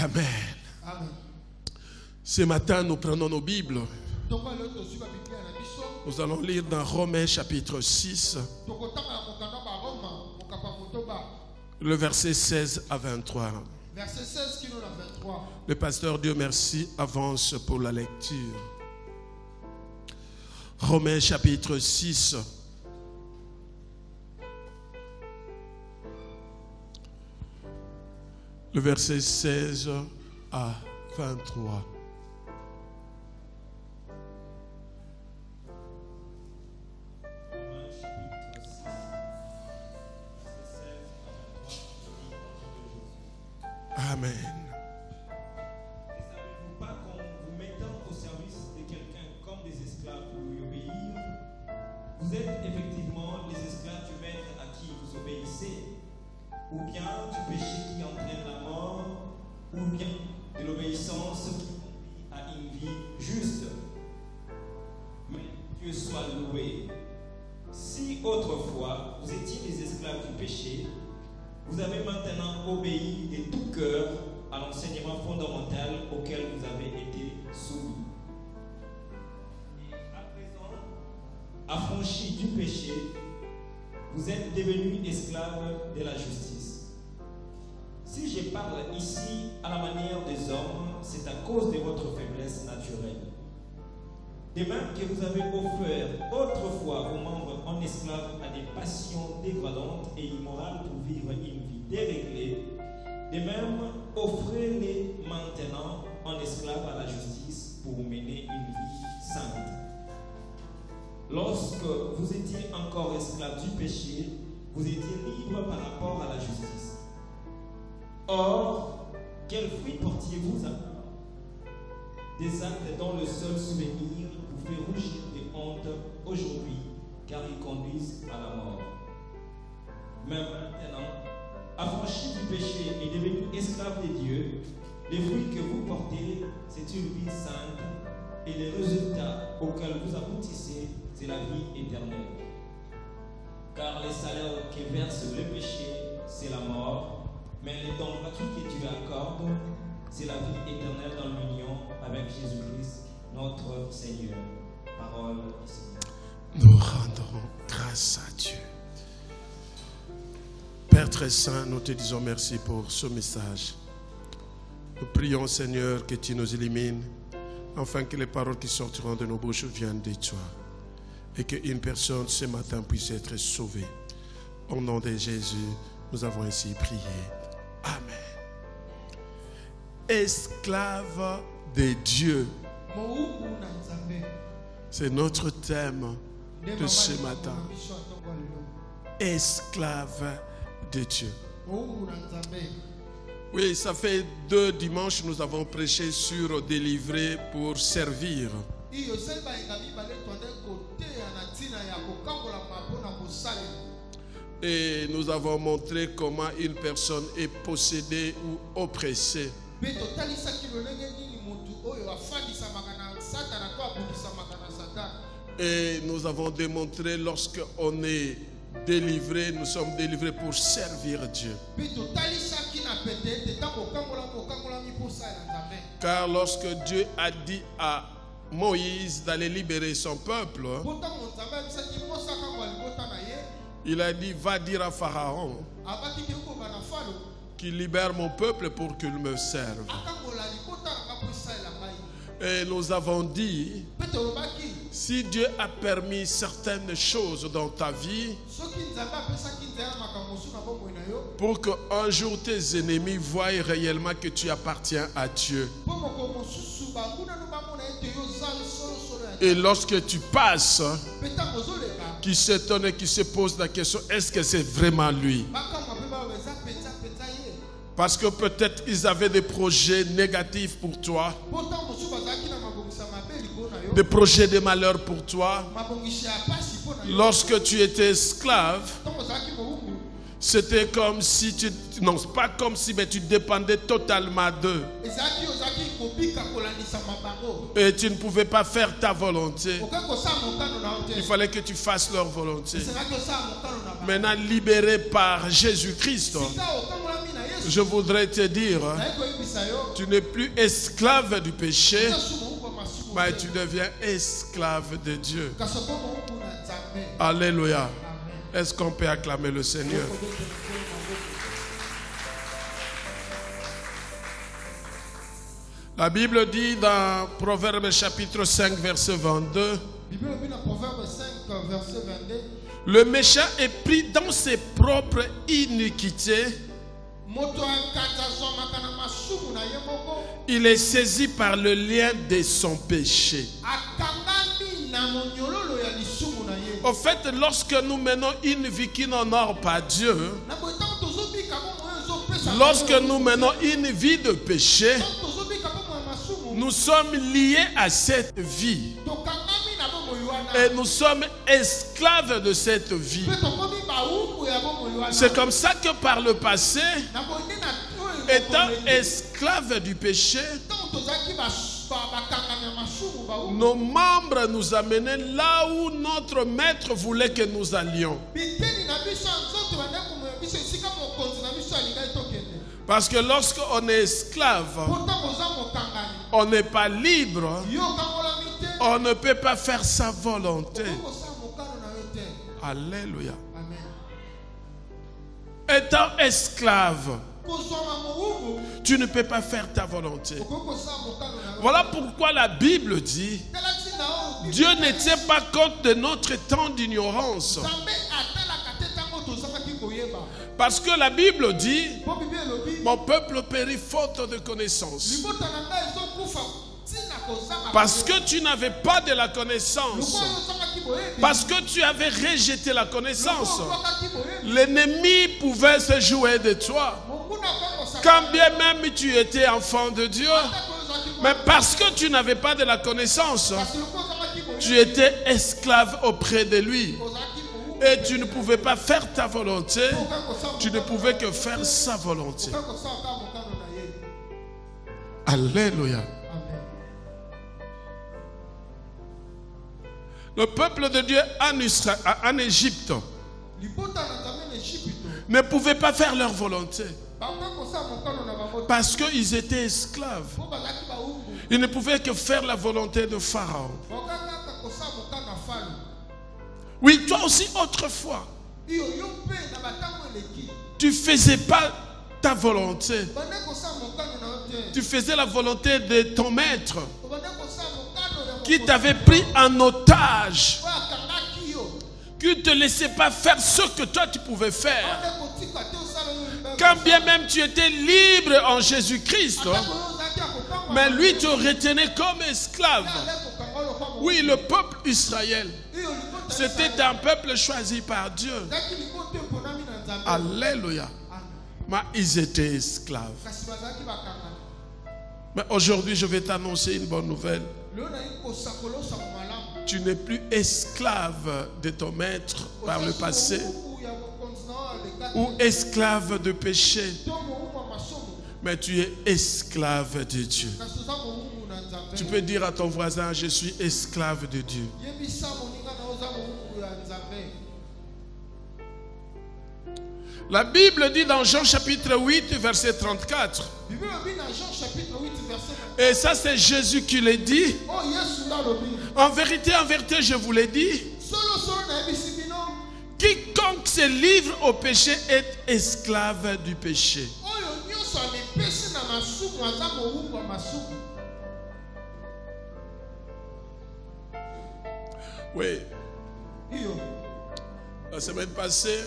Amen. Ce matin, nous prenons nos Bibles. Nous allons lire dans Romains chapitre 6, le verset 16 à 23. Le pasteur, Dieu merci, avance pour la lecture. Romains chapitre 6. Le verset 16 à 23. Amen. Ne savez-vous pas qu'en vous mettant au service de quelqu'un comme des esclaves pour lui obéir, vous êtes effectivement les esclaves du maître à qui vous obéissez, ou bien du péché qui entraîne la mort, ou bien de l'obéissance qui conduit à une vie juste. Mais Dieu soit loué. Si autrefois vous étiez les esclaves du péché, vous avez maintenant obéi de tout cœur à l'enseignement fondamental auquel vous avez été soumis. Et à présent, affranchis du péché, vous êtes devenus esclaves de la justice. Si je parle ici à la manière des hommes, c'est à cause de votre faiblesse naturelle. De même que vous avez offert autrefois vos membres en esclaves à des passions dégradantes et immorales pour vivre une vie déréglée, de même offrez-les maintenant en esclaves à la justice pour mener une vie sainte. Lorsque vous étiez encore esclaves du péché, vous étiez libres par rapport à la justice. Or, quels fruits portiez-vous alors? Des actes dont le seul souvenir vous fait rougir de honte aujourd'hui, car ils conduisent à la mort. Mais maintenant, affranchis du péché et devenus esclaves de Dieu, les fruits que vous portez, c'est une vie sainte, et les résultats auxquels vous aboutissez, c'est la vie éternelle. Car les salaires que verse le péché, c'est la mort, mais les dons gratuits que Dieu accorde, c'est la vie éternelle dans l'union avec Jésus-Christ, notre Seigneur. Parole du Seigneur. Nous rendons grâce à Dieu. Père très saint, nous te disons merci pour ce message. Nous prions, Seigneur, que tu nous illumines, afin que les paroles qui sortiront de nos bouches viennent de toi. Et qu'une personne ce matin puisse être sauvée. Au nom de Jésus, nous avons ainsi prié. Amen. Esclave de Dieu. C'est notre thème de ce matin. Esclave de Dieu. Oui, ça fait 2 dimanches nous avons prêché sur délivrer pour servir. Et nous avons montré comment une personne est possédée ou oppressée. Et nous avons démontré lorsque on est délivré, nous sommes délivrés pour servir Dieu. Car lorsque Dieu a dit à Moïse d'aller libérer son peuple, il a dit, va dire à Pharaon qu'il libère mon peuple pour qu'il me serve. Et nous avons dit, si Dieu a permis certaines choses dans ta vie, pour qu'un jour tes ennemis voient réellement que tu appartiens à Dieu. Et lorsque tu passes, qui s'étonne et qui se pose la question, est-ce que c'est vraiment lui? Parce que peut-être ils avaient des projets négatifs pour toi, des projets de malheur pour toi. Lorsque tu étais esclave, c'était comme si tu... Non, pas comme si, mais tu dépendais totalement d'eux. Et tu ne pouvais pas faire ta volonté. Il fallait que tu fasses leur volonté. Maintenant, libéré par Jésus-Christ, Je voudrais te dire, tu n'es plus esclave du péché, mais tu deviens esclave de Dieu. Alléluia. Est-ce qu'on peut acclamer le Seigneur? La Bible dit dans Proverbe chapitre 5 verset 22, le méchant est pris dans ses propres iniquités, il est saisi par le lien de son péché. Au fait, lorsque nous menons une vie qui n'honore pas Dieu, lorsque nous menons une vie de péché, nous sommes liés à cette vie et nous sommes esclaves de cette vie. C'est comme ça que par le passé, étant esclaves du péché, nos membres nous amenaient là où notre maître voulait que nous allions. Parce que lorsqu'on est esclave, on n'est pas libre, on ne peut pas faire sa volonté. Alléluia. Étant esclave, tu ne peux pas faire ta volonté. Voilà pourquoi la Bible dit, Dieu ne tient pas compte de notre temps d'ignorance. Parce que la Bible dit, mon peuple périt faute de connaissance. Parce que tu n'avais pas de la connaissance. Parce que tu avais rejeté la connaissance. L'ennemi pouvait se jouer de toi. Quand bien même tu étais enfant de Dieu. Mais parce que tu n'avais pas de la connaissance, tu étais esclave auprès de lui. Et tu ne pouvais pas faire ta volonté, tu ne pouvais que faire sa volonté. Alléluia. Le peuple de Dieu en Égypte ne pouvait pas faire leur volonté parce qu'ils étaient esclaves. Ils ne pouvaient que faire la volonté de Pharaon. Oui, toi aussi autrefois, tu ne faisais pas ta volonté. Tu faisais la volonté de ton maître qui t'avait pris en otage, qui ne te laissait pas faire ce que toi tu pouvais faire. Quand bien même tu étais libre en Jésus-Christ, mais lui te retenait comme esclave. Oui, le peuple Israël, c'était un peuple choisi par Dieu. Alléluia. Mais ils étaient esclaves. Mais aujourd'hui, je vais t'annoncer une bonne nouvelle. Tu n'es plus esclave de ton maître par le passé ou esclave de péché, mais tu es esclave de Dieu. Tu peux dire à ton voisin, je suis esclave de Dieu. La Bible dit dans Jean chapitre 8, verset 34. Et ça, c'est Jésus qui le dit. En vérité, je vous l'ai dit. Quiconque se livre au péché est esclave du péché. Oui. La semaine passée,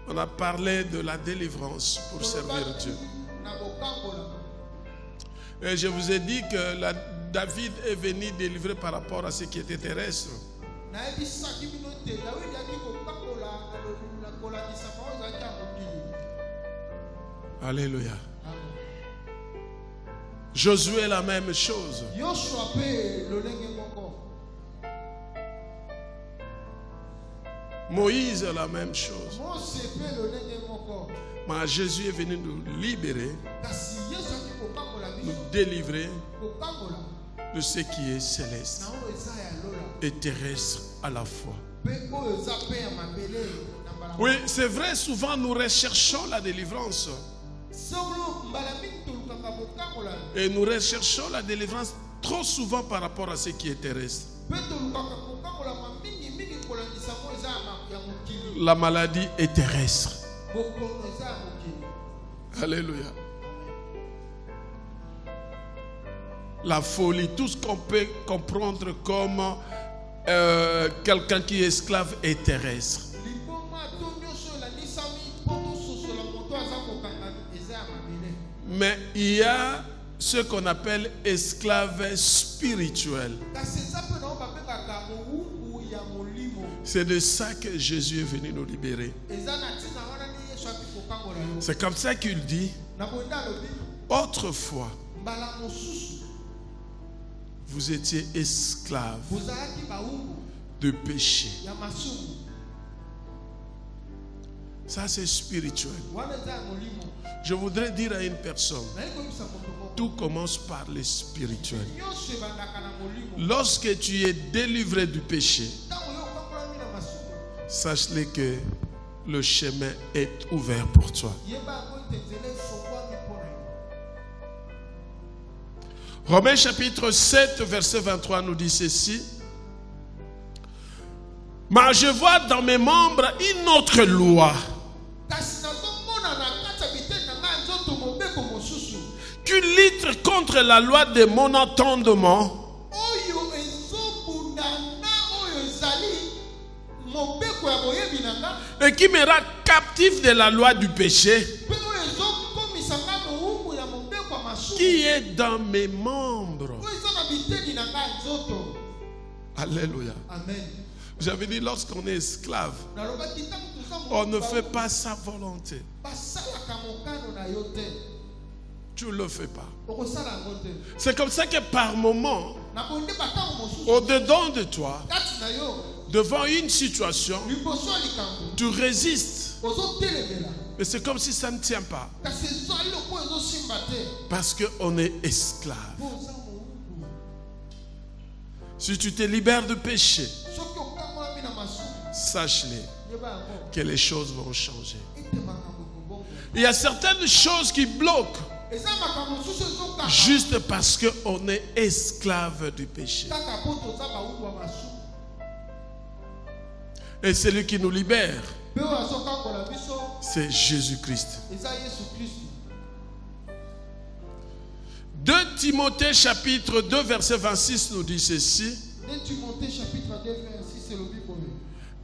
on a parlé de la délivrance pour servir Dieu. Et je vous ai dit que David est venu délivrer par rapport à ce qui était terrestre. Alléluia. Josué la même chose. Moïse la même chose. Mais Jésus est venu nous libérer, nous délivrer de ce qui est céleste et terrestre à la fois. Oui, c'est vrai, souvent nous recherchons la délivrance. Et nous recherchons la délivrance trop souvent par rapport à ce qui est terrestre. La maladie est terrestre. Alléluia. La folie, tout ce qu'on peut comprendre comme quelqu'un qui est esclave est terrestre. Mais il y a ce qu'on appelle esclave spirituel. C'est de ça que Jésus est venu nous libérer. C'est comme ça qu'il dit, autrefois, vous étiez esclaves de péché. Ça, c'est spirituel. Je voudrais dire à une personne, tout commence par le spirituel. Lorsque tu es délivré du péché, sache-le que le chemin est ouvert pour toi. Romains chapitre 7, verset 23 nous dit ceci. Mais je vois dans mes membres une autre loi qui lutte contre la loi de mon entendement et qui me rend captif de la loi du péché qui est dans mes membres. Alléluia. J'avais dit, lorsqu'on est esclave, on ne fait pas sa volonté. Tu ne le fais pas. C'est comme ça que par moment, au-dedans de toi, devant une situation, tu résistes. Mais c'est comme si ça ne tient pas. Parce qu'on est esclave. Si tu te libères de péché, sache-le que les choses vont changer. Il y a certaines choses qui bloquent juste parce qu'on est esclave du péché. Et celui qui nous libère, c'est Jésus-Christ. 2 Timothée chapitre 2 verset 26 nous dit ceci.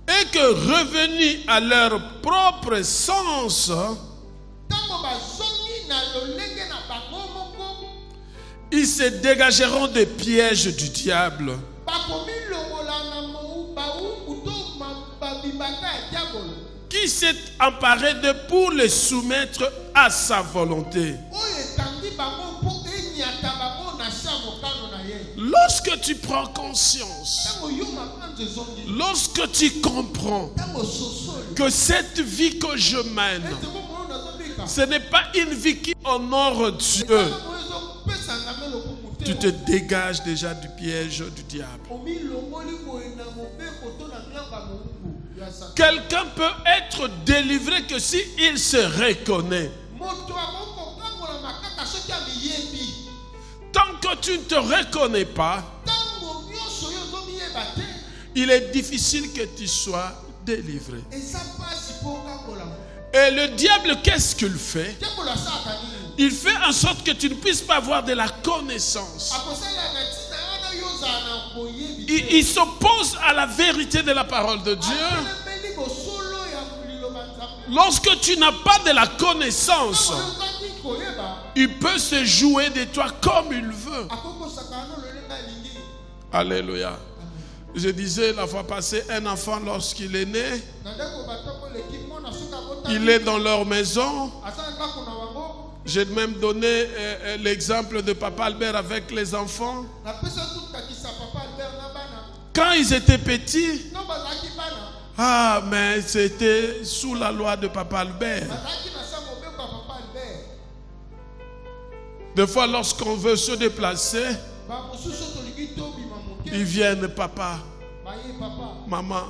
Et que revenus à leur propre sens, ils se dégageront des pièges du diable, qui s'est emparé d'eux pour les soumettre à sa volonté. Lorsque tu prends conscience, lorsque tu comprends que cette vie que je mène, ce n'est pas une vie qui honore Dieu, tu te dégages déjà du piège du diable. Quelqu'un peut être délivré que s'il se reconnaît. Tant que tu ne te reconnais pas, il est difficile que tu sois délivré. Et le diable, qu'est-ce qu'il fait? Il fait en sorte que tu ne puisses pas avoir de la connaissance. Il s'oppose à la vérité de la parole de Dieu. Lorsque tu n'as pas de la connaissance, il peut se jouer de toi comme il veut. Alléluia. Je disais la fois passée, un enfant lorsqu'il est né, il est dans leur maison. J'ai même donné l'exemple de Papa Albert avec les enfants. Quand ils étaient petits, mais c'était sous la loi de Papa Albert. Des fois, lorsqu'on veut se déplacer, ils viennent, papa, maman,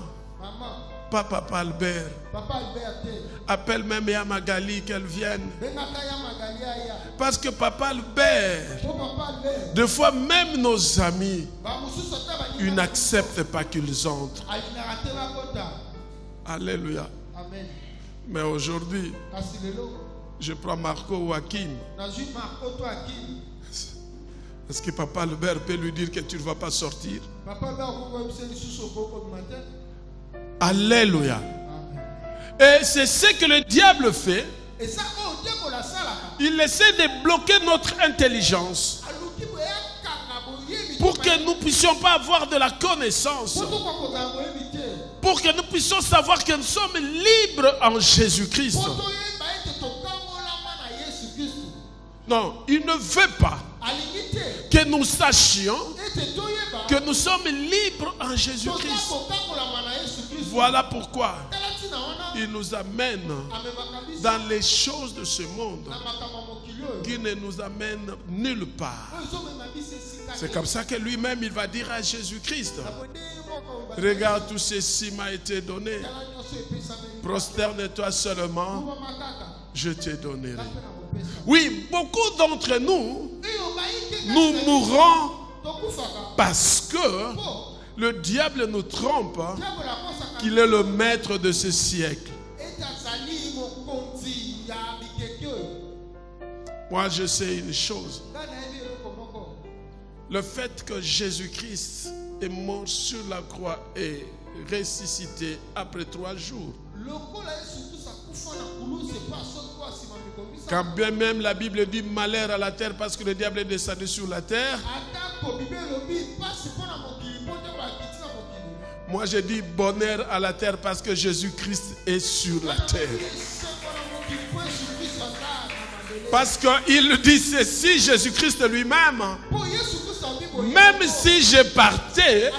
Pas Papa Albert. Papa Albert te. Appelle même Yaya Magali qu'elle vienne. Bengaka ya Magali aya. Parce que Papa Albert, Po Papa Albert. des fois même nos amis, Ba mususu ata ba ils n'acceptent pas qu'ils entrent. alinaka te bakota. Alléluia. Amen. Mais aujourd'hui, Kasi lelo je prends Marco ou Hakim. nazwi Marco to Hakim. Est-ce que Papa Albert peut lui dire que tu ne vas pas sortir? Papa Albert ko yebisa lisusu okoko du matin. Alléluia. Amen. Et c'est ce que le diable fait. Et ça o diako la salaka. Il essaie de bloquer notre intelligence Aluki bo ya kanga boyebi. pour que nous ne puissions pas avoir de la connaissance. Poto ko ko ga boyebi te. Pour que nous puissions savoir que nous sommes libres en Jésus-Christ. Poto ye ba ete to kangolama na Yesu Kristo. Non, il ne veut pas Alingi te. que nous sachions Ete to yeba. que nous sommes libres en Jésus-Christ. To kangolama na Yesu Kristo. Voilà pourquoi Tala tina wana. il nous amène Amemaka biso. dans les choses de ce monde Na makambo mokili oyo. qui ne nous amènent nulle part. Oyo ezomema biso esika te. C'est comme ça que lui-même il va dire à Jésus-Christ, Na bonde moko ba- regarde, tout ceci m'a été donné. Tala nyonso epesameli. Prosterne-toi seulement, Kuba makaka. je te donnerai. Ngape na kopesa. Oui, beaucoup d'entre nous, Oyo bayi te nous kasi- mourrons tokufaka. parce que Po, le diable nous trompe diabo akosaka qu'il est le maître de ce siècle. ete azali mokonzi ya bikeke oyo. Moi, je sais une chose. Nga nayebi eloko moko. Le fait que Jésus-Christ est mort sur la croix et ressuscité après 3 jours. Lokola Yesu Kristo akufa na kuluze pa soki kwa nsima mikobisa. Quand bien même la Bible dit malheur à la terre parce que le diable est descendu sur la terre, Atako Bible elobi pasi mpo na mokili mpo te bakiti na mokili. moi je dis bonheur à la terre parce que Jésus-Christ est sur la terre. Parce qu'il dit ceci, Jésus-Christ lui-même, même si je partais,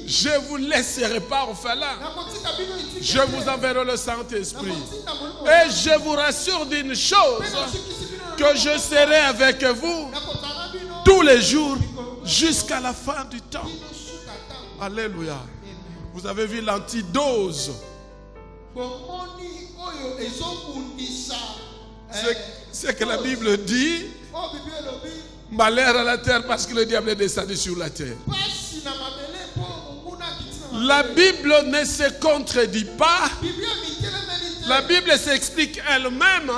je ne vous laisserai pas orphelin. Je vous enverrai le Saint-Esprit. Et je vous rassure d'une chose, que je serai avec vous tous les jours jusqu'à la fin du temps. Alléluia. Vous avez vu l'antidose. C'est que la Bible dit, malheur à la terre parce que le diable est descendu sur la terre. La Bible ne se contredit pas. La Bible s'explique elle-même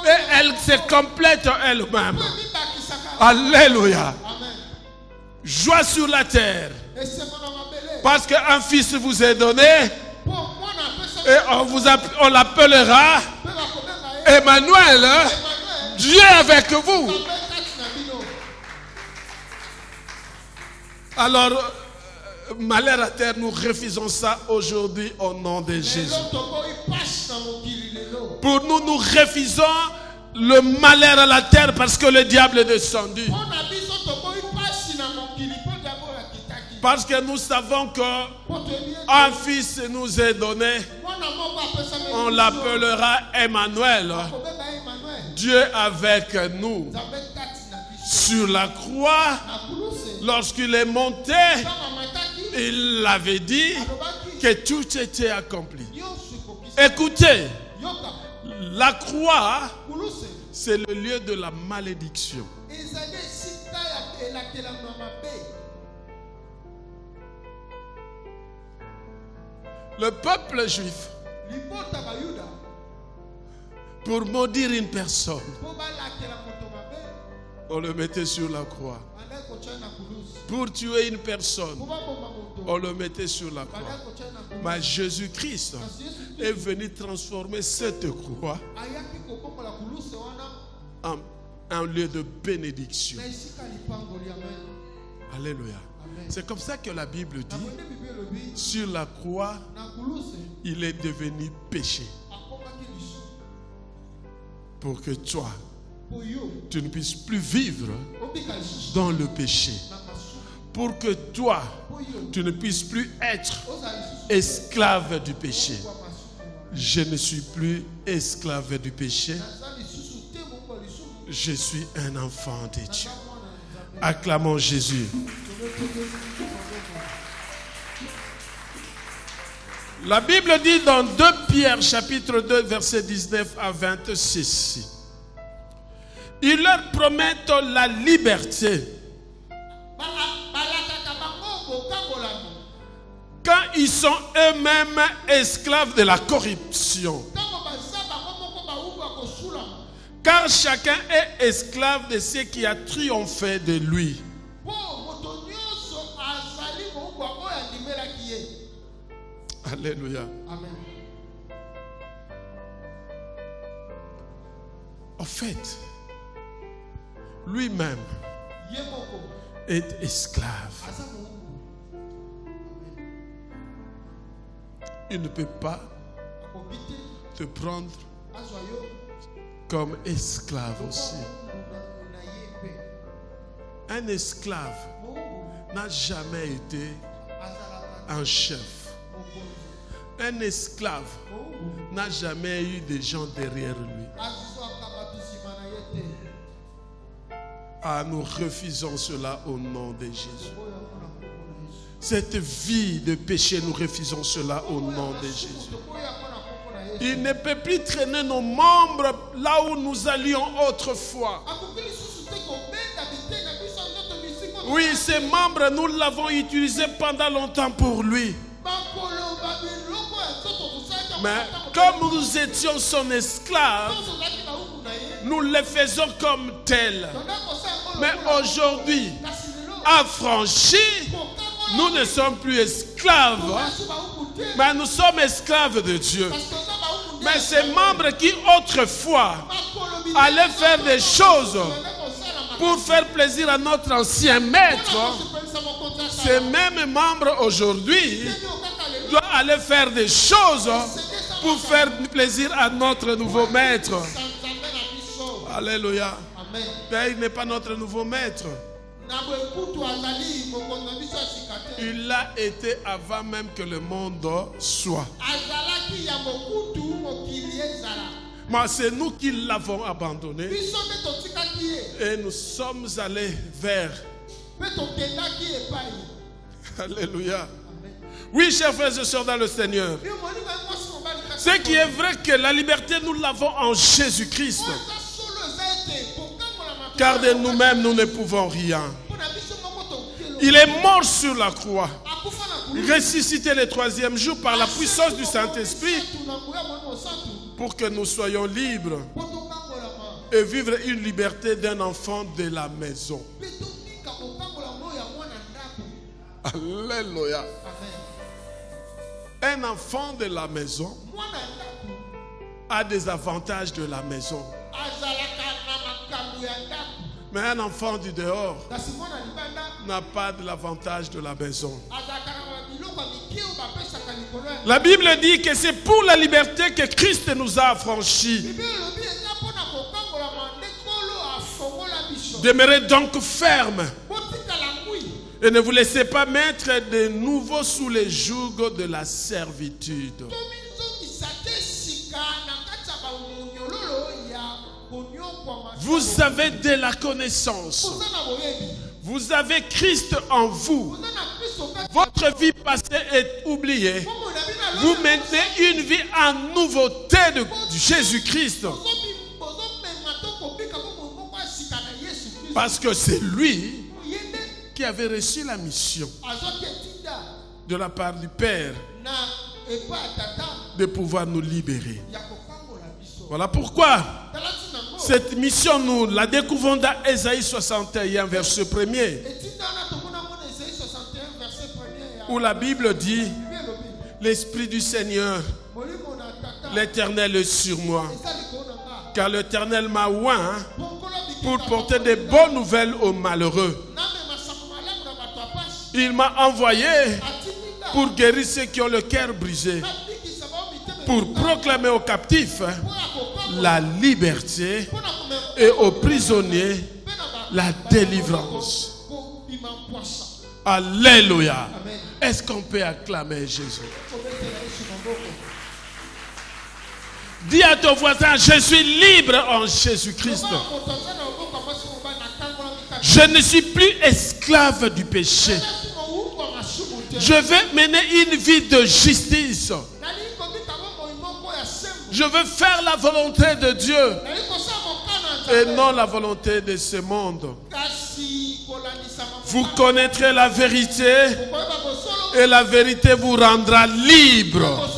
et elle se complète elle-même. Alléluia. Joie sur la terre. Parce qu'un fils vous est donné et on l'appellera Emmanuel, Dieu avec vous. Alors, malheur à terre, nous refusons ça aujourd'hui au nom de Jésus. Pour nous, nous refusons le malheur à la terre parce que le diable est descendu. Parce que nous savons qu'un fils nous est donné, on l'appellera Emmanuel, Dieu avec nous. Sur la croix, lorsqu'il est monté, il avait dit que tout était accompli. Écoutez, la croix, c'est le lieu de la malédiction. Le peuple juif, pour maudire une personne, on le mettait sur la croix. Pour tuer une personne, on le mettait sur la croix. Mais Jésus-Christ est venu transformer cette croix en un lieu de bénédiction. Alléluia. C'est comme ça que la Bible dit, sur la croix, il est devenu péché. Pour que toi, tu ne puisses plus vivre dans le péché. Pour que toi, tu ne puisses plus être esclave du péché. Je ne suis plus esclave du péché. Je suis un enfant de Dieu. Acclamons Jésus. La Bible dit dans 2 Pierre chapitre 2 verset 19 à 26. Ils leur promettent la liberté. Quand ils sont eux-mêmes esclaves de la corruption. Car chacun est esclave de ce qui a triomphé de lui. Alléluia. Amen. En fait, lui-même est esclave. Il ne peut pas te prendre comme esclave aussi. Un esclave n'a jamais été un chef. Un esclave n'a jamais eu des gens derrière lui. Ah, nous refusons cela au nom de Jésus. Cette vie de péché, nous refusons cela au nom de Jésus. Il ne peut plus traîner nos membres là où nous allions autrefois. Oui, ces membres, nous l'avons utilisé pendant longtemps pour lui. Mais comme nous étions son esclave, nous le faisons comme tel. Mais aujourd'hui, affranchis, nous ne sommes plus esclaves, mais nous sommes esclaves de Dieu. Mais ces membres qui autrefois allaient faire des choses pour faire plaisir à notre ancien maître, ces mêmes membres aujourd'hui doivent aller faire des choses pour faire plaisir à notre nouveau maître. Alléluia. Mais il n'est pas notre nouveau maître. Il l'a été avant même que le monde soit. Mais c'est nous qui l'avons abandonné. Et nous sommes allés vers. Alléluia. Oui, chers frères et sœurs dans le Seigneur. Ce qui est vrai que la liberté, nous l'avons en Jésus-Christ. Car de nous-mêmes, nous ne pouvons rien. Il est mort sur la croix, ressuscité le 3e jour par la puissance du Saint-Esprit pour que nous soyons libres et vivre une liberté d'un enfant de la maison. Alléluia. Un enfant de la maison a des avantages de la maison. Mais un enfant du dehors n'a pas de l'avantage de la maison. La Bible dit que c'est pour la liberté que Christ nous a affranchis. Demeurez donc fermes et ne vous laissez pas mettre de nouveau sous les joug de la servitude. Vous avez de la connaissance. Vous avez Christ en vous. Votre vie passée est oubliée. Vous menez une vie en nouveauté de Jésus-Christ. Parce que c'est lui qui avait reçu la mission de la part du Père de pouvoir nous libérer. Voilà pourquoi cette mission, nous la découvrons dans Ésaïe 61, verset 1er, où la Bible dit: l'Esprit du Seigneur, l'Éternel est sur moi, car l'Éternel m'a oint pour porter des bonnes nouvelles aux malheureux. Il m'a envoyé pour guérir ceux qui ont le cœur brisé, pour proclamer aux captifs la liberté et aux prisonniers la délivrance. Alléluia. Est-ce qu'on peut acclamer Jésus? Dis à ton voisin: je suis libre en Jésus-Christ. Je ne suis plus esclave du péché. Je vais mener une vie de justice. Je veux faire la volonté de Dieu et non la volonté de ce monde. Vous connaîtrez la vérité et la vérité vous rendra libre.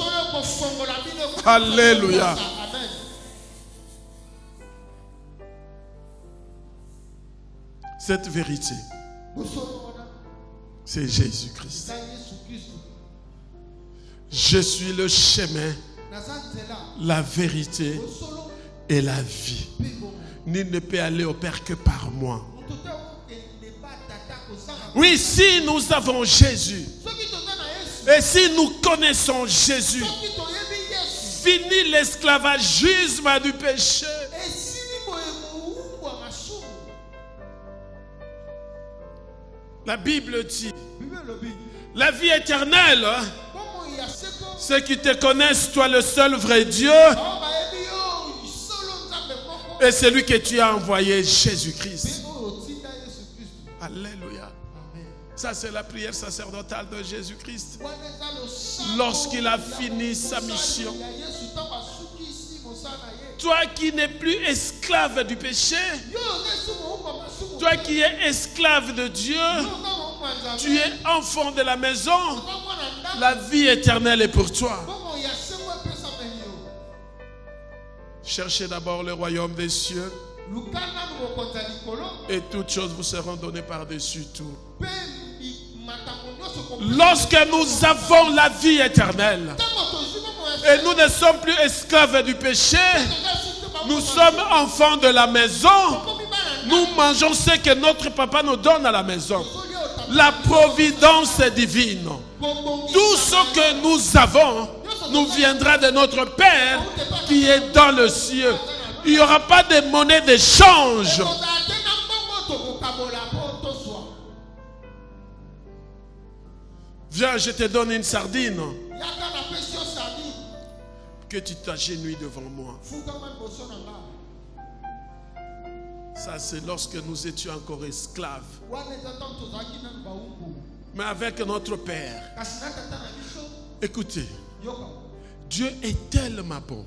Alléluia. Cette vérité, c'est Jésus-Christ. Je suis le chemin, la vérité et la vie. Nul ne peut aller au Père que par moi. Oui, si nous avons Jésus et si nous connaissons Jésus, fini l'esclavagisme du péché. La Bible dit, la vie éternelle, ceux qui te connaissent, toi le seul vrai Dieu, et celui que tu as envoyé, Jésus-Christ. Alléluia. Ça, c'est la prière sacerdotale de Jésus-Christ. Lorsqu'il a fini sa mission. Toi qui n'es plus esclave du péché, toi qui es esclave de Dieu, tu es enfant de la maison, la vie éternelle est pour toi. Cherchez d'abord le royaume des cieux et toutes choses vous seront données par-dessus tout. Lorsque nous avons la vie éternelle et nous ne sommes plus esclaves du péché, nous sommes enfants de la maison, nous mangeons ce que notre papa nous donne à la maison. La providence est divine. Tout ce que nous avons nous viendra de notre Père qui est dans le ciel. Il n'y aura pas de monnaie d'échange. Viens, je te donne une sardine. Que tu t'agenouilles devant moi. Ça, c'est lorsque nous étions encore esclaves. Mais avec notre Père. Écoutez, Dieu est tellement bon.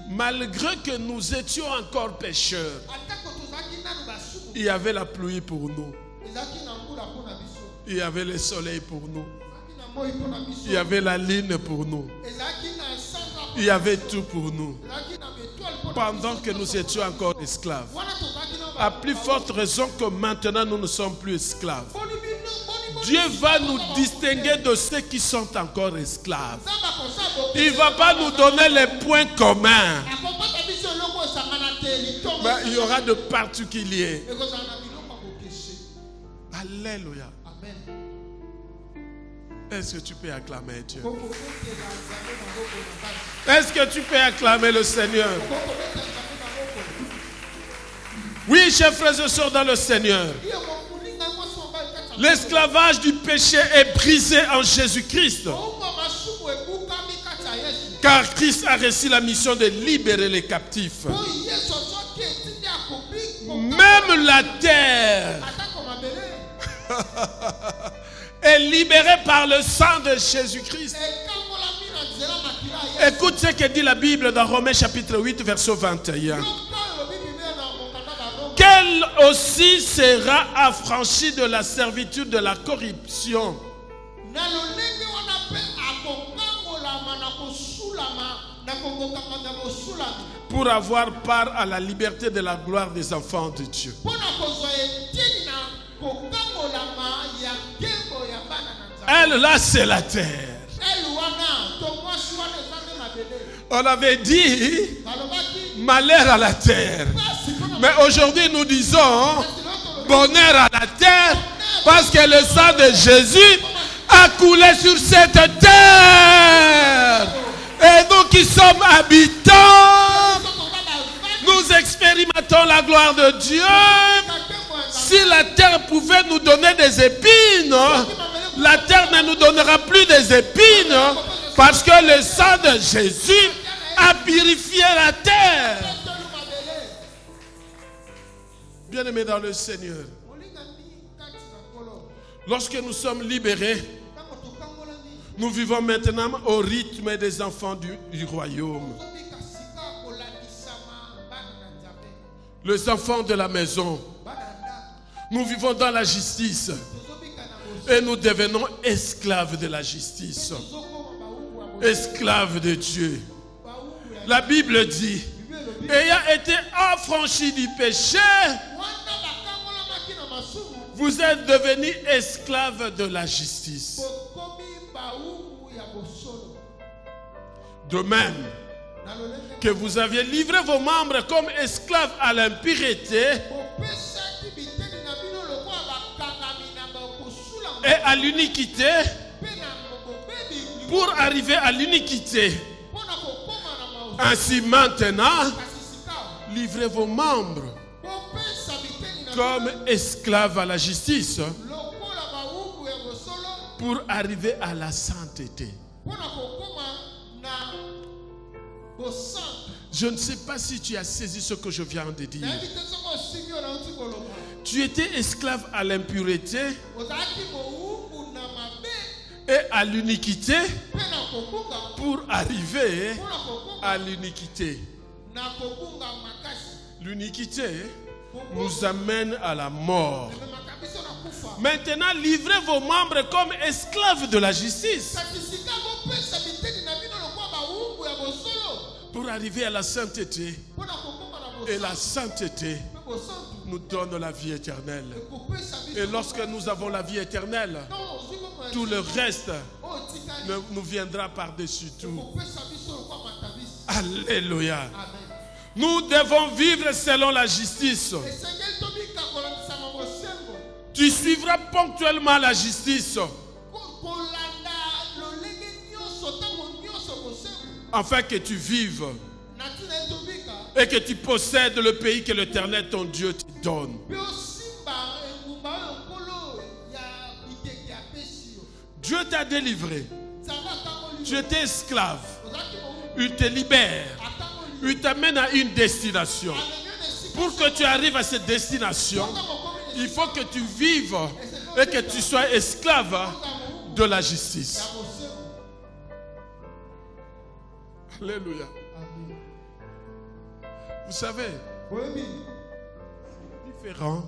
Malgré que nous étions encore pécheurs, il y avait la pluie pour nous. Il y avait le soleil pour nous. Il y avait la lune pour nous. Il y avait tout pour nous. Pendant que nous étions encore esclaves. À plus forte raison que maintenant nous ne sommes plus esclaves. Dieu va nous distinguer de ceux qui sont encore esclaves. Il ne va pas nous donner les points communs. Mais il y aura de particuliers. Alléluia. Est-ce que tu peux acclamer Dieu? Est-ce que tu peux acclamer le Seigneur? Oui, chers frères et sœurs dans le Seigneur. L'esclavage du péché est brisé en Jésus-Christ. Car Christ a reçu la mission de libérer les captifs. Même la terre est libérée par le sang de Jésus-Christ. Écoute ce que dit la Bible dans Romains chapitre 8 verset 21. Qu'elle aussi sera affranchie de la servitude de la corruption pour avoir part à la liberté de la gloire des enfants de Dieu. Elle là, c'est la terre. On avait dit malheur à la terre. Mais aujourd'hui nous disons bonheur à la terre parce que le sang de Jésus a coulé sur cette terre. Et nous qui sommes habitants, nous expérimentons la gloire de Dieu. Si la terre pouvait nous donner des épines, la terre ne nous donnera plus des épines parce que le sang de Jésus a purifié la terre. Bien-aimés dans le Seigneur, lorsque nous sommes libérés, Nous vivons maintenant au rythme des enfants du royaume. tozobika sika kolandisama bana na Nzambe. Les enfants de la maison. Bana na ndako. Nous vivons dans la justice. Tozobika na boso. Et nous devenons esclaves de la justice. Tozokoma bawumbu ya boso. Esclaves de Dieu. Bawumbu ya La Bible dit, Bible elobi. ayant été affranchis du péché, Wana bakangolamaki na masumu. vous êtes devenus esclaves de la justice. Bokomi bawumbu ya bosolo. De même Na lolenge. que vous aviez livré vos membres comme esclaves à l'impureté Bopesaki biteni na bino lokola bakangami na bakosula et à l'iniquité mpe na bobebi pour arriver à l'iniquité. mpona kokoma na maozi. Ainsi maintenant, Kasi sika livrez vos membres bopesa biteni na comme bino esclaves à la justice lokola bawumbu ya bosolo pour arriver à la sainteté. mpona kokoma na bosantu. Je ne sais pas si tu as saisi ce que je viens de dire. nayebi te soki osimbi oyo nauti koloba. Tu étais esclave à l'impureté ozalaki mowumbu na mabe et à l'iniquité mpe na kobunga pour arriver mpona kokoma à l'iniquité. na kobunga makasi. L'iniquité nous amène à la mort. ememaka biso na kufa. Maintenant, livrez vos membres comme esclaves de la justice kasi sika bopesa biteni na bino lokola bawumbu ya bosolo pour arriver à la sainteté. mpona kokoma na Et la bosantu sainteté mpe bosantu nous donne la vie éternelle. ekopesa biso. Et lorsque nous avons la vie éternelle, ntango ozwi bomoi ya tout le Nzambe, reste oyo otikali nous viendra par-dessus tout. ekopesa biso lokola matabisi. Alléluia. Amen. Nous devons vivre selon la justice. esengeli tobika kolandisama bosembo Tu suivras ponctuellement la justice kolanda lolenge nyonso ntango nyonso bosembo afin que tu vives na ntina ye tobika et que tu possèdes le pays que l'Éternel ton Dieu te donne. mpe osimba engumba oyo nkolo ya biteki apesi yo. Dieu t'a délivré. nzambe atango Tu liyo étais esclave. ozalaki mowumbu Il te libère. atango liyo Il t'amène à une destination. amemi yo na esika Pour que tu arrives à cette destination, soka mokomi na il faut que tu vives et que tu sois esclave de la justice. ya bosembo. Alléluia. Amen. Vous savez, oyebi différent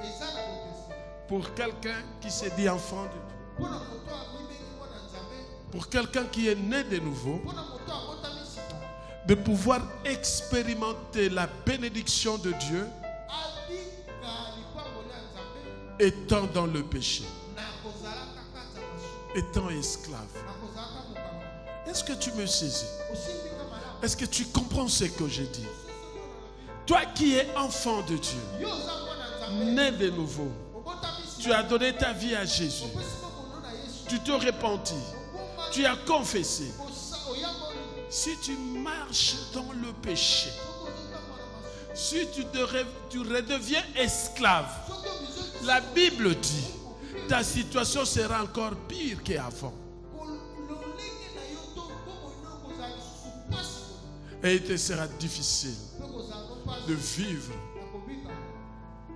eza na bokesi pour quelqu'un qui se dit enfant de Dieu, mpona moto amibeki mwana nzambe pour quelqu'un qui est né de nouveau, mpona moto abotami sika de pouvoir expérimenter la bénédiction de Dieu abika lipamboli ya nzambe étant dans le péché, na kozala kaka za masumu étant esclave. na kozalaka mokamba. Est-ce que tu me saisis? osimbika malamu Est-ce que tu comprends ce que je dis? Toi qui es enfant de Dieu, yo oza mwana nzambe né de nouveau, obotami tu sika as donné ta vie à Jésus, opesi bokono na yesu tu te repentis, obomba tu as confessé. oyamboli Si tu marches dans le péché, soki ozotambola masumu si tu redeviens esclave, soki obizo la Bible dit, ta situation sera encore pire qu'avant. lolenge na yo to bomoi no kozala lisusu mpasi Et il te sera difficile mpe kozala no mpasi de vivre na kobika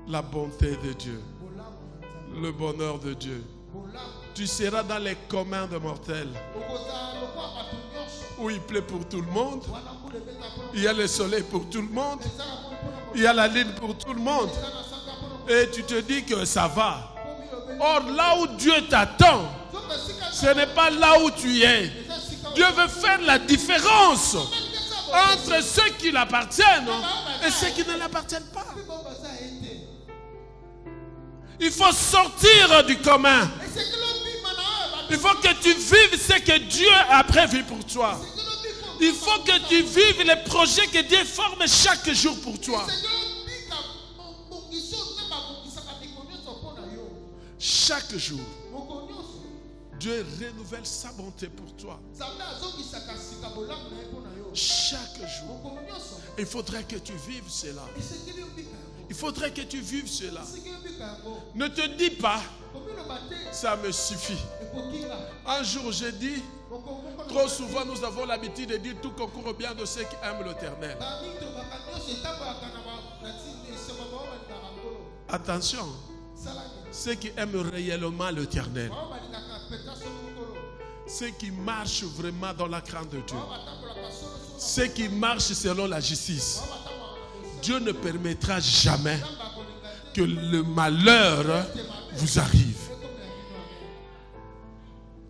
la bonté de Dieu, bolamu na nzambe le bonheur de Dieu. bolamu Tu seras dans les communs de mortels, okozala lokola bato nyonso où il pleut pour tout le monde, wana mbula ebeta mpona il y a le soleil pour tout le monde, eza na moi mpona il y a la lune pour tout le monde, eza na sanga mpona et tu te dis que ça va. komi lobeli Or, là où Dieu t'attend, soki esika ce n'est pas là où tu es. eza sika Dieu veut faire la différence entre ceux qui l'appartiennent et ceux qui ne l'appartiennent pas. baza ete Il faut sortir du commun. esengeli obima na oyo bato Il faut que tu vives ce que Dieu a prévu pour toi. esengeli obika Il faut que tu vives les projets que Dieu forme chaque jour pour toi. esengeli obika mbongiso nzambe abongisaka ndeko nyonso mpo na yo Chaque jour, moko nyonso Dieu renouvelle sa bonté pour toi. nzambe azongisaka sika bolamu na ye mpo na yo Chaque jour. moko nyonso Il faudrait que tu vives cela. esengeli obika yango Il faudrait que tu vives cela. esengeli obika yango Ne te dis pas, komiloba te ça me suffit. ekokinga Un jour, j'ai dit, moko trop souvent nous avons l'habitude de dire tout concourt bien de ceux qui aiment l'Éternel. bamingi tobaka nyonso etambolaka na esengo bao balingaka nkolo Attention, salaki ceux qui aiment réellement l'Éternel. bao balingaka mpenza solo nkolo Ceux qui marchent vraiment dans la crainte de Dieu. Ceux qui marchent selon la justice. Dieu ne permettra jamais que le malheur vous arrive.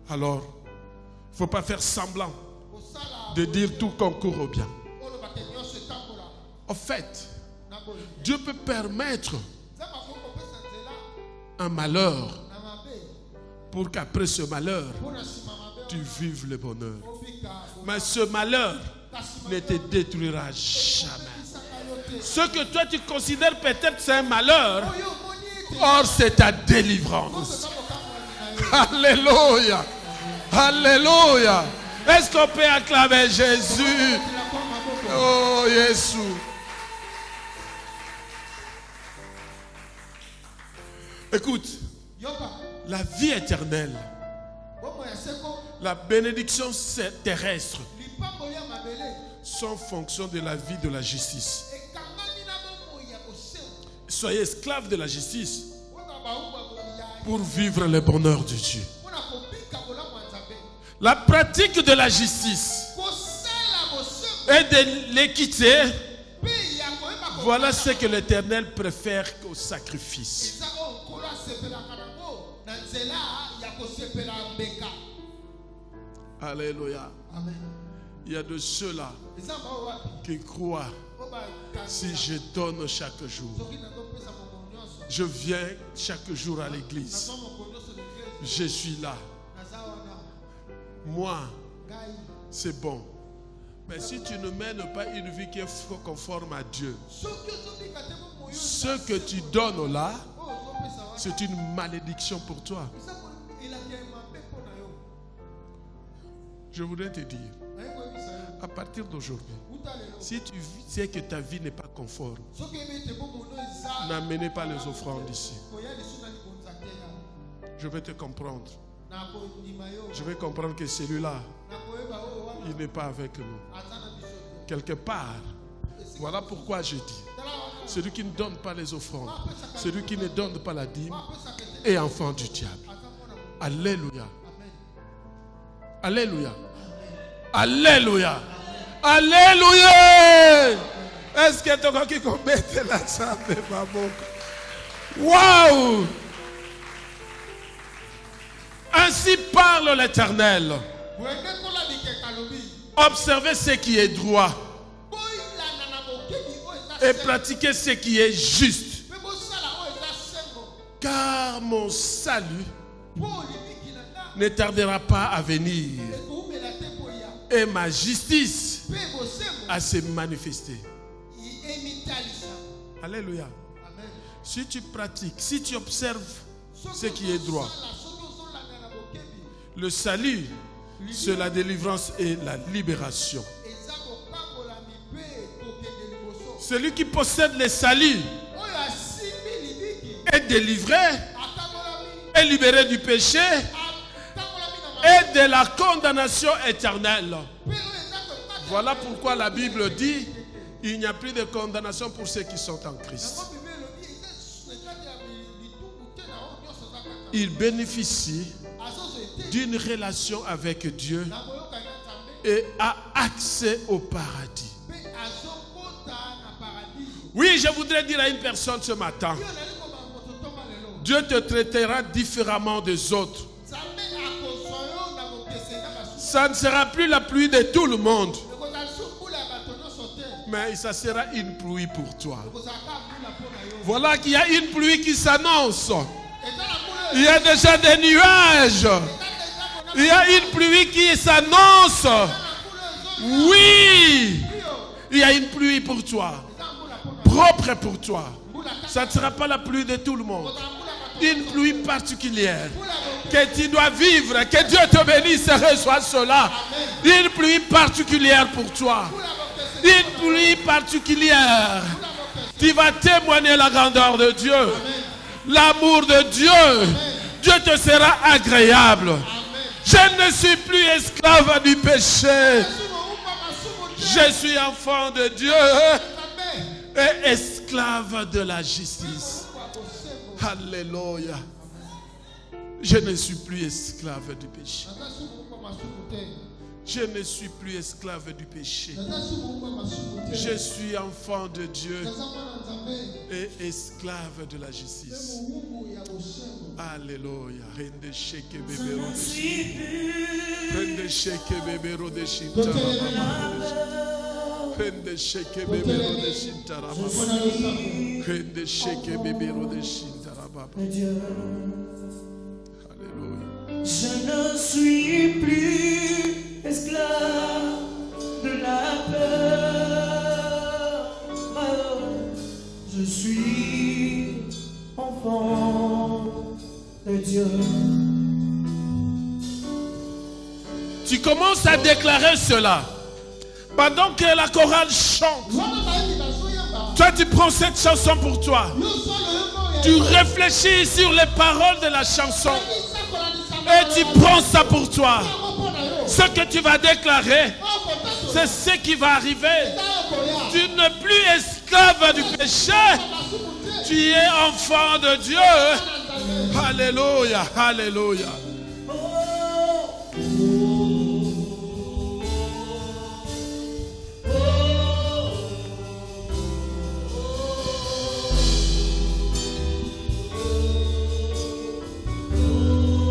Alors, il ne faut pas faire semblant de dire tout concourt au bien. En fait, Dieu peut permettre un malheur pour qu'après ce malheur, tu vives le bonheur. Mais ce malheur ne te détruira jamais. Ce que toi tu considères peut-être c'est un malheur, or c'est ta délivrance. Alléluia. Alléluia. Est-ce qu'on peut acclamer Jésus? Oh Jésus. Écoute, la vie éternelle, la bénédiction terrestre sont fonction de la vie de la justice. Soyez esclaves de la justice pour vivre le bonheur de Dieu. La pratique de la justice et de l'équité, voilà ce que l'Éternel préfère qu'au sacrifice. Alléluia. Il y a de ceux-là qui croient, si je donne chaque jour, je viens chaque jour à l'église, je suis là, moi, c'est bon. Mais si tu ne mènes pas une vie qui est conforme à Dieu, ce que tu donnes là, c'est une malédiction pour toi. Je voudrais te dire, à partir d'aujourd'hui, si tu sais que ta vie n'est pas conforme, n'amenez pas les offrandes ici. Je vais te comprendre. Je vais comprendre que celui-là, il n'est pas avec nous. Quelque part, voilà pourquoi je dis, celui qui ne donne pas les offrandes, celui qui ne donne pas la dîme, est enfant du diable. Alléluia. Alléluia. Alléluia. Alléluia. Est-ce que tu as qui commet la salle de ma bouche? Waouh! Ainsi parle l'Éternel. Observez ce qui est droit et pratiquez ce qui est juste. Car mon salut ne tardera pas à venir et ma justice à se manifester. Alléluia. Si tu pratiques, si tu observes ce qui est droit, le salut, c'est la délivrance et la libération. Celui qui possède le salut est délivré, est libéré du péché et de la condamnation éternelle. Voilà pourquoi la Bible dit, il n'y a plus de condamnation pour ceux qui sont en Christ. Il bénéficie d'une relation avec Dieu et a accès au paradis. Oui, je voudrais dire à une personne ce matin, Dieu te traitera différemment des autres. Ça ne sera plus la pluie de tout le monde, mais ça sera une pluie pour toi. Voilà qu'il y a une pluie qui s'annonce. Il y a déjà des nuages. Il y a une pluie qui s'annonce. Oui, il y a une pluie pour toi, propre pour toi. Ça ne sera pas la pluie de tout le monde. Une pluie particulière que tu dois vivre. Que Dieu te bénisse et reçoit cela. Une pluie particulière pour toi. Une pluie particulière. Tu vas témoigner la grandeur de Dieu, l'amour de Dieu. Dieu te sera agréable. Je ne suis plus esclave du péché. Je suis enfant de Dieu et esclave de la justice. Alléluia. Je ne suis plus esclave du péché. naza suku kwa masuku te. Je ne suis plus esclave du péché. Naza suku kwa masuku te. Je suis enfant de Dieu Naza mwana Nzambe. et esclave de la Pe justice. muhungu ya bosembo. Alléluia. Rende sheke bébéro de suis Shin. plus Rende sheke bébéro de Shin. Totelemi. Rende sheke bébéro de Shin. Mwana losambo. Rende sheke bébéro de Shin. de Dieu. Alléluia. Je ne suis plus esclave de la peur. Je suis enfant de Dieu. Tu commences à déclarer cela. Pendant que la chorale chante, Wana bayebi bazoyamba. toi tu prends cette chanson pour toi. Yo solo yongo ya. Tu réfléchis sur les paroles de la chanson Yebisa kolanda et tu prends ça pour toi. Yango mpona yo. Ce que tu vas déclarer, Oko tato. c'est ce qui va arriver. Eza okoya. Tu n'es plus esclave du péché. Masuku te. Tu es enfant de Dieu. Mwana Nzambe. Alléluia, alléluia.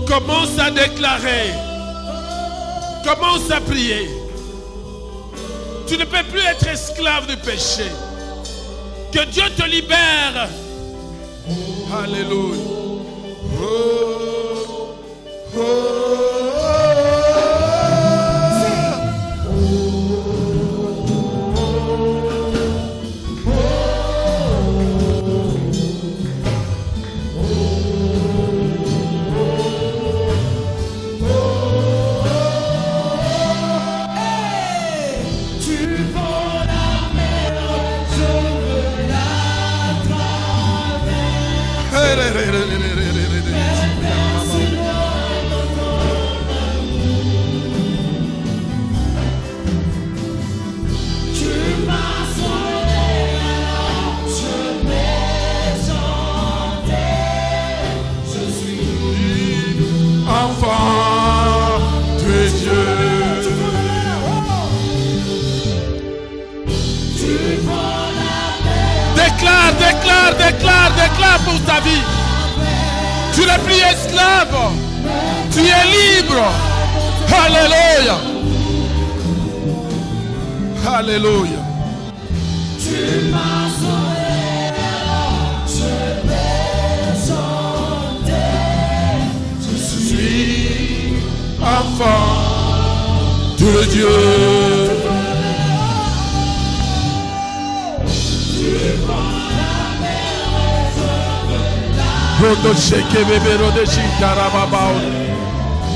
Commence à déclarer. Commence à prier. Tu ne peux plus être esclave du péché. Que Dieu te libère. Alléluia. Oh, oh, Tu prends la mer, je veux la Tu m'as sauvé, alors je vais chanter. Je suis enfant de Dieu. Tu prends la mer, Déclare, déclare, déclare, déclare pour ta vie. Tu n'es plus esclave. Tu es libre. Alléluia. Alléluia. tu m'as sauvé, alors je vais chanter. Je suis enfant de Dieu.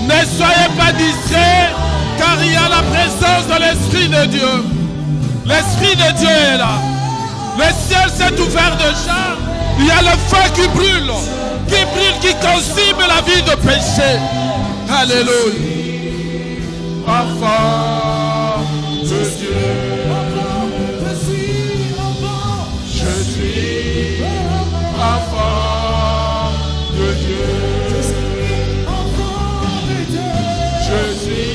Ne soyez pas distraits, car il y a la présence de l'Esprit de Dieu. L'Esprit de Dieu est là. Le ciel s'est ouvert déjà. Il y a le feu qui brûle, qui consume la vie de péché. Alléluia. Enfant de Dieu. Je suis enfant de Dieu. Je suis enfant de Dieu. Je suis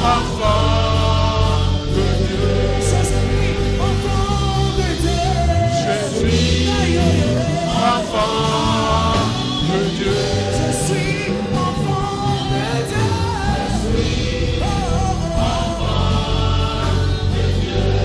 enfant de Dieu. Je suis enfant de Dieu. Je suis enfant de Dieu. Je suis enfant de Dieu. Je suis enfant de Dieu.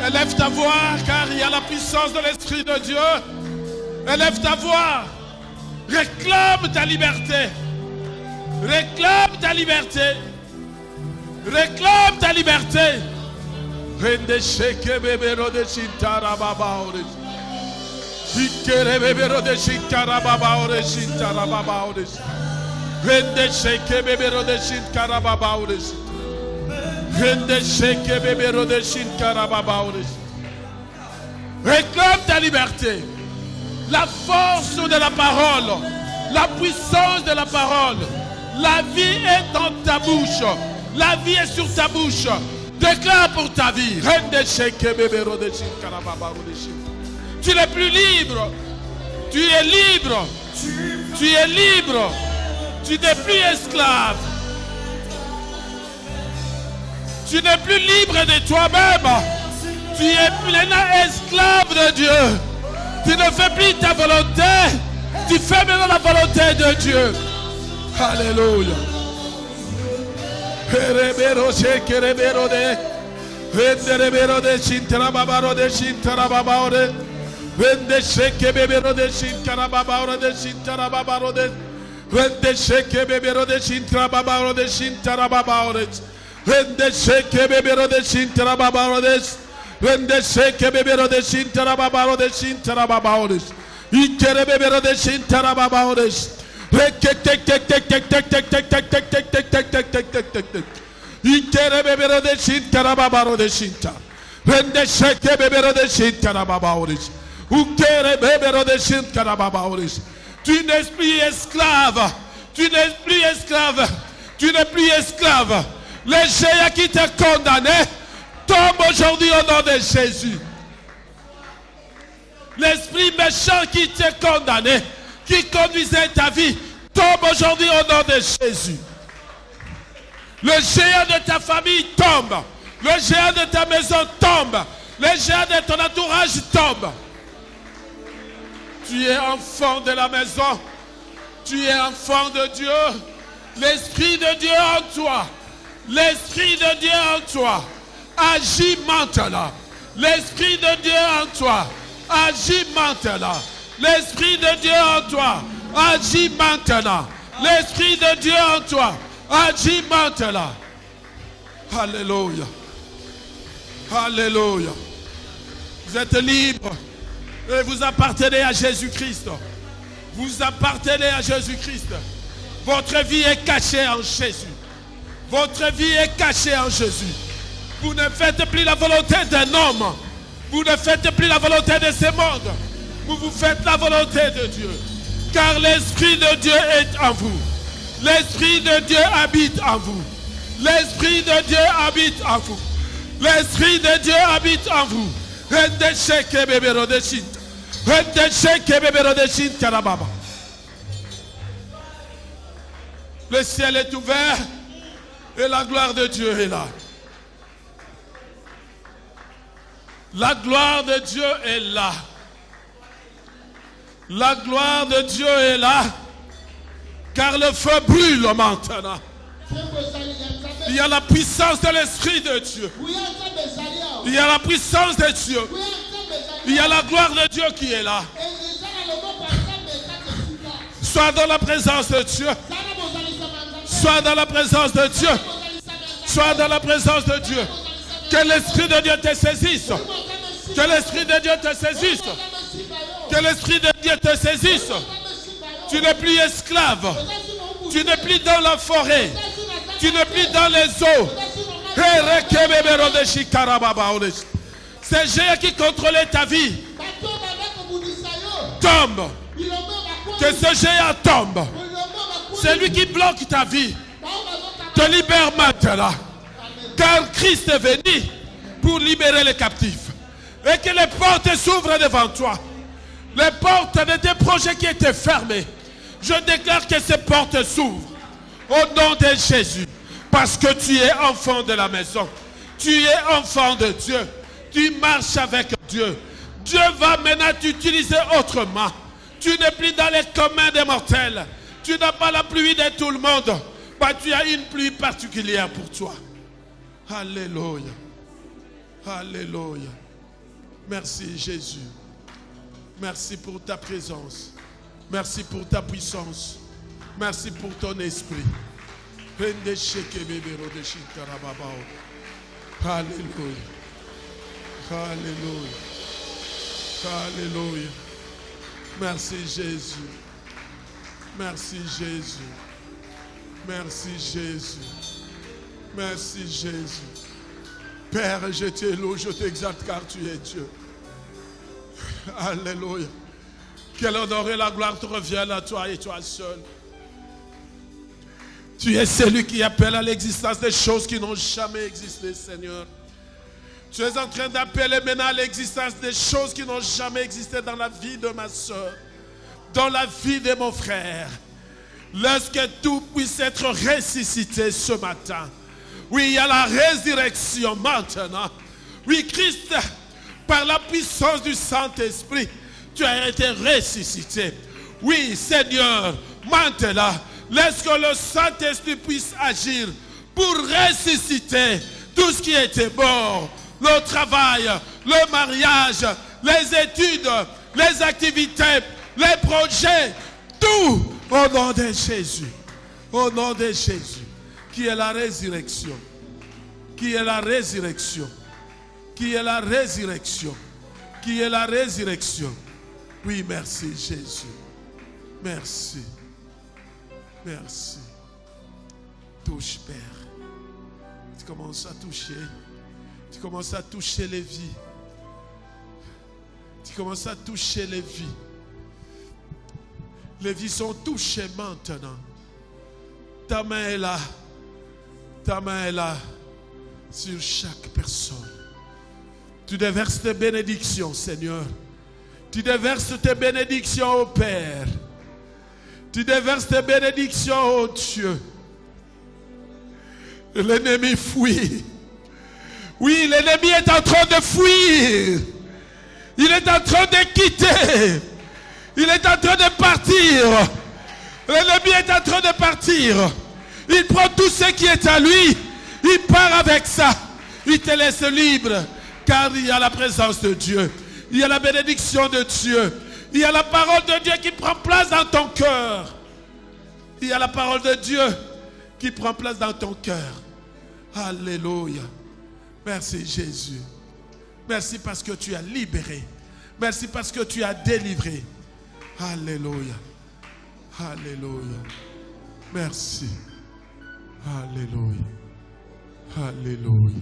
Élève ta voix, car il y a la puissance de l'Esprit de Dieu. Élève ta voix. Réclame ta liberté. Réclame ta liberté. Réclame ta liberté. Rende sheke bebero de shintara baba ore. Ikere bebero de shintara baba ore shintara baba ore. Rende sheke bebero de shintara baba ore. Réclame ta liberté. La force de la parole, La puissance de la parole. La vie est dans ta bouche. La vie est sur ta bouche. Déclare pour ta vie. Tu n'es plus libre. Tu es libre. Tu es libre. Tu n'es plus esclave. Tu n'es plus libre de toi-même. Tu es maintenant esclave de Dieu. Tu ne fais plus ta volonté. Tu fais maintenant la volonté de Dieu. Alléluia. Tu n'es plus esclave. Tu n'es plus esclave. Tu n'es plus esclave. Les géants qui t'ont condamné tombent aujourd'hui au nom de Jésus. L'esprit méchant qui t'a condamné, qui conduisait ta vie, tombe aujourd'hui au nom de Jésus. Le géant de ta famille tombe. Le géant de ta maison tombe. Le géant de ton entourage tombe. Tu es enfant de la maison. Tu es enfant de Dieu. L'Esprit de Dieu en toi. L'Esprit de Dieu en toi. Agis maintenant. L'Esprit de Dieu en toi. Agis maintenant. L'Esprit de Dieu en toi. Agis maintenant. L'Esprit de Dieu en toi. Agis maintenant. Alléluia. Alléluia. Vous êtes libre. Et vous appartenez à Jésus-Christ. Vous appartenez à Jésus-Christ. Votre vie est cachée en Jésus. Votre vie est cachée en Jésus. Vous ne faites plus la volonté d'un homme. Vous ne faites plus la volonté de ce monde. Vous faites la volonté de Dieu. Car l'Esprit de Dieu est en vous. L'Esprit de Dieu habite en vous. L'Esprit de Dieu habite en vous. L'Esprit de Dieu habite en vous. Le ciel est ouvert et la gloire de Dieu est là. La gloire de Dieu est là. La gloire de Dieu est là. Car le feu brûle maintenant. Il y a la puissance de l'Esprit de Dieu. Il y a la puissance de Dieu. Il y a la gloire de Dieu qui est là. Sois dans la présence de Dieu. Sois dans la présence de Dieu. Sois dans la présence de Dieu. Que l'Esprit de Dieu te saisisse. Que l'Esprit de Dieu te saisisse. Que l'Esprit de Dieu te saisisse. Tu n'es plus esclave. Tu n'es plus dans la forêt. Tu n'es plus dans les eaux. Ces géants qui contrôlaient ta vie tombe. Que ce géant tombe. C'est lui qui bloque ta vie. Te libère maintenant. Car Christ est venu pour libérer les captifs. Et que les portes s'ouvrent devant toi. Les portes de tes projets qui étaient fermées. Je déclare que ces portes s'ouvrent. Au nom de Jésus. Parce que tu es enfant de la maison. Tu es enfant de Dieu. Tu marches avec Dieu. Dieu va maintenant t'utiliser autrement. Tu n'es plus dans les communs des mortels. Tu n'as pas la pluie de tout le monde. Mais tu as une pluie particulière pour toi. Alléluia. Alléluia. Merci Jésus. Merci pour ta présence. Merci pour ta puissance. Merci pour ton esprit. Alléluia. Alléluia. Alléluia. Merci Jésus. Merci Jésus. Merci Jésus. Merci Jésus. Père, je t'éloge, je t'exalte car tu es Dieu. Alléluia. Que l'honneur et la gloire te reviennent à toi et toi seul. Tu es celui qui appelle à l'existence des choses qui n'ont jamais existé, Seigneur. Tu es en train d'appeler maintenant à l'existence des choses qui n'ont jamais existé dans la vie de ma soeur, dans la vie de mon frère. Lorsque tout puisse être ressuscité ce matin. Oui, il y a la résurrection maintenant. Oui, Christ, par la puissance du Saint-Esprit, tu as été ressuscité. Oui, Seigneur, maintenant, laisse que le Saint-Esprit puisse agir pour ressusciter tout ce qui était mort. Le travail, le mariage, les études, les activités, les projets, tout au nom de Jésus. Au nom de Jésus, qui est la résurrection. Qui est la résurrection. Qui est la résurrection. Qui est la résurrection. Oui, merci Jésus. Merci. Merci. Touche, Père. Tu commences à toucher. Tu commences à toucher les vies. Tu commences à toucher les vies. Les vies sont touchées maintenant. Ta main est là. Ta main est là sur chaque personne. Tu déverses tes bénédictions, Seigneur. Tu déverses tes bénédictions au Père. Tu déverses tes bénédictions au Dieu. L'ennemi fuit. Oui, l'ennemi est en train de fuir. Il est en train de quitter. Il est en train de partir. L'ennemi est en train de partir. Il prend tout ce qui est à lui. Il part avec ça. Il te laisse libre. Car il y a la présence de Dieu. Il y a la bénédiction de Dieu. Il y a la parole de Dieu qui prend place dans ton cœur. Il y a la parole de Dieu qui prend place dans ton cœur. Alléluia. Merci Jésus. Merci parce que tu as libéré. Merci parce que tu as délivré. Alléluia. Alléluia. Merci. Alléluia. Alléluia.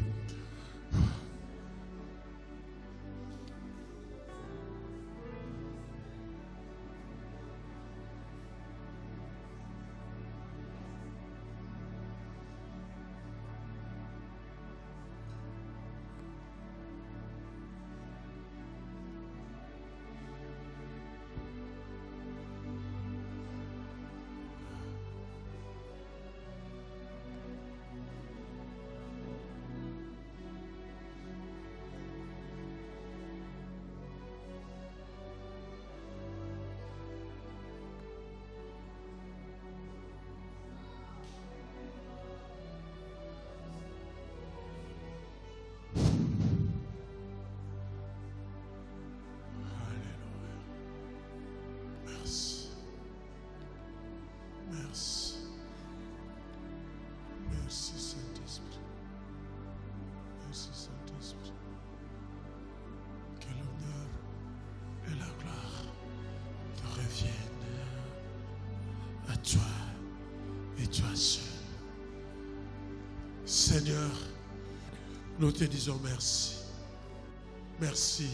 Seigneur, nous te disons merci. Merci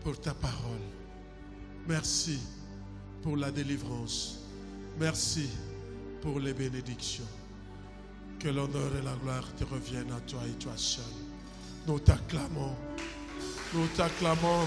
pour ta parole. Merci pour la délivrance. Merci pour les bénédictions. Que l'honneur et la gloire te reviennent à toi et toi seul. Nous t'acclamons. Nous t'acclamons.